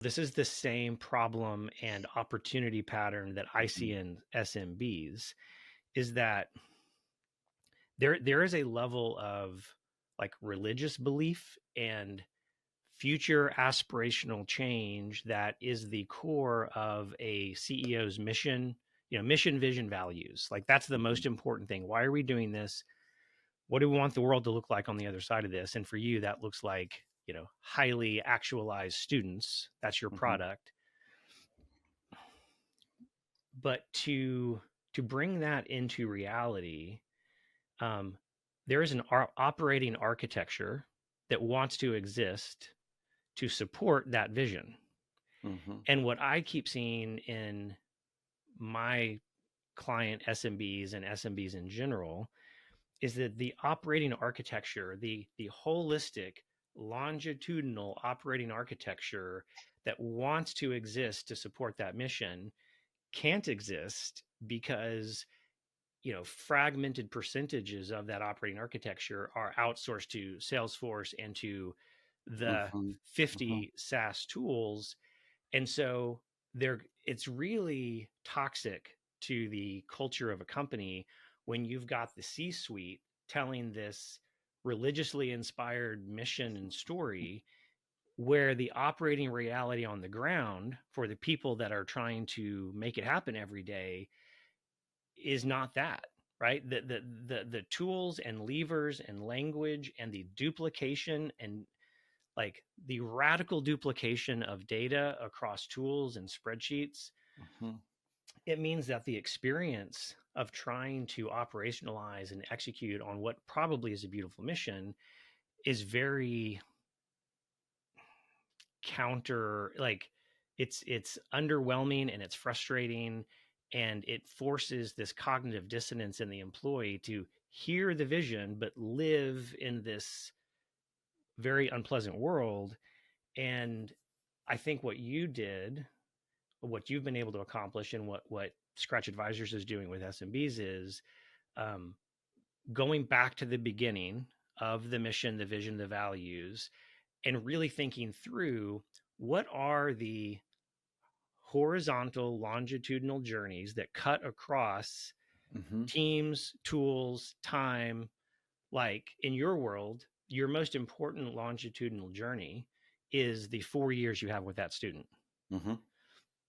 this is the same problem and opportunity pattern that I see Mhm. in SMBs, is that there is a level of like religious belief and future aspirational change that is the core of a CEO's mission, mission, vision, values. Like that's the Mhm. most important thing. Why are we doing this? What do we want the world to look like on the other side of this? And for you, that looks like, highly actualized students. That's your Mhm. product. But to bring that into reality, um, there is an operating architecture that wants to exist to support that vision. Mhm. And what I keep seeing in my client SMBs and SMBs in general is that the operating architecture, the holistic longitudinal operating architecture that wants to exist to support that mission can't exist because fragmented percentages of that operating architecture are outsourced to Salesforce and to the Mhm. Mhm. 50 SaaS tools. And so it's really toxic to the culture of a company when you've got the C-suite telling this religiously inspired mission and story where the operating reality on the ground for the people that are trying to make it happen every day is not that, right? The tools and levers and language and the duplication and like the radical duplication of data across tools and spreadsheets, Mhm. it means that the experience of trying to operationalize and execute on what probably is a beautiful mission is very counter, like it's underwhelming and it's frustrating, and it forces this cognitive dissonance in the employee to hear the vision but live in this very unpleasant world. And I think what you did, what you've been able to accomplish, and what Scratch Advisors is doing with SMBs is um, going back to the beginning of the mission, the vision, the values, and really thinking through what are the horizontal, longitudinal journeys that cut across Mhm. teams, tools, time. Like in your world, your most important longitudinal journey is the 4 years you have with that student. Mhm.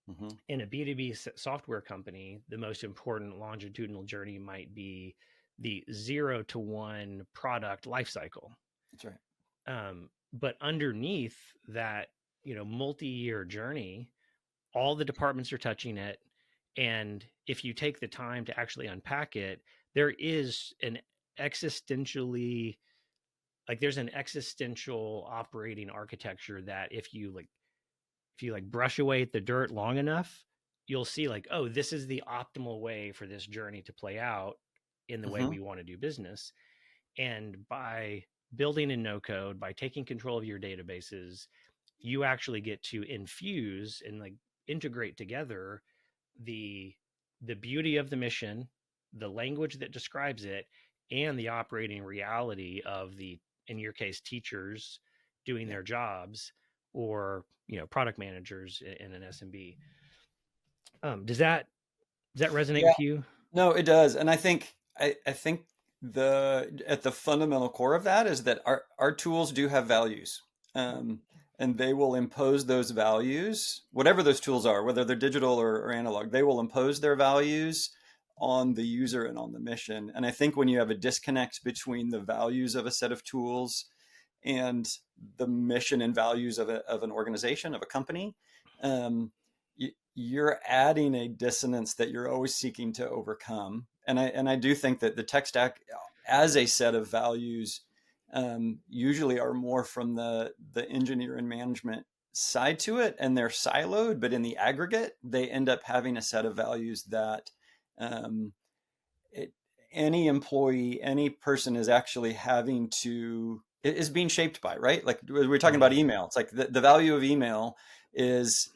Mhm. In a B2B software company, the most important longitudinal journey might be the 0 to 1 product lifecycle. That's right. But underneath that, multi-year journey, all the departments are touching it. And if you take the time to actually unpack it, there is an existentially, like there's an existential operating architecture that if you brush away at the dirt long enough, you'll see like, oh, this is the optimal way for this journey to play out in the way Mhm. we want to do business. And by building in no code, by taking control of your databases, you actually get to infuse and like integrate together the the beauty of the mission, the language that describes it, and the operating reality of the, in your case, teachers doing Yeah. their jobs, or product managers in an SMB. Does that resonate Yeah. with you? No, it does. And I think the at the fundamental core of that is that our tools do have values. And they will impose those values, whatever those tools are, whether they're digital or analog, they will impose their values on the user and on the mission. And I think when you have a disconnect between the values of a set of tools and the mission and values of an organization, of a company, um, you're adding a dissonance that you're always seeking to overcome. And I do think that the tech stack as a set of values usually are more from the engineer and management side to it, and they're siloed, but in the aggregate, they end up having a set of values that um, it, any employee, any person is actually having to is being shaped by, right? Like we were talking about Mm-hmm. email. It's like the value of email is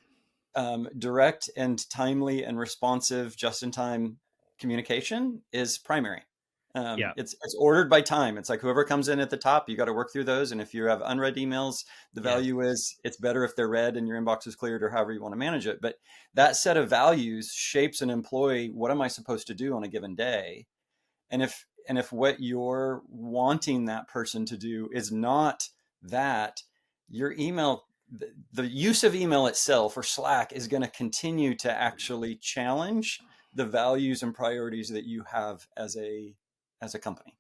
direct and timely and responsive, just in time communication is primary. Yeah. It's ordered by time. It's like whoever comes in at the top, you got to work through those. And if you have unread emails, the Yes. value is it's better if they're read and your inbox is cleared or however you want to manage it. But that set of values shapes an employee. What am I supposed to do on a given day? And if what you're wanting that person to do is not that, your email, the use of email itself or Slack is going to continue to actually challenge the values and priorities that you have as a company.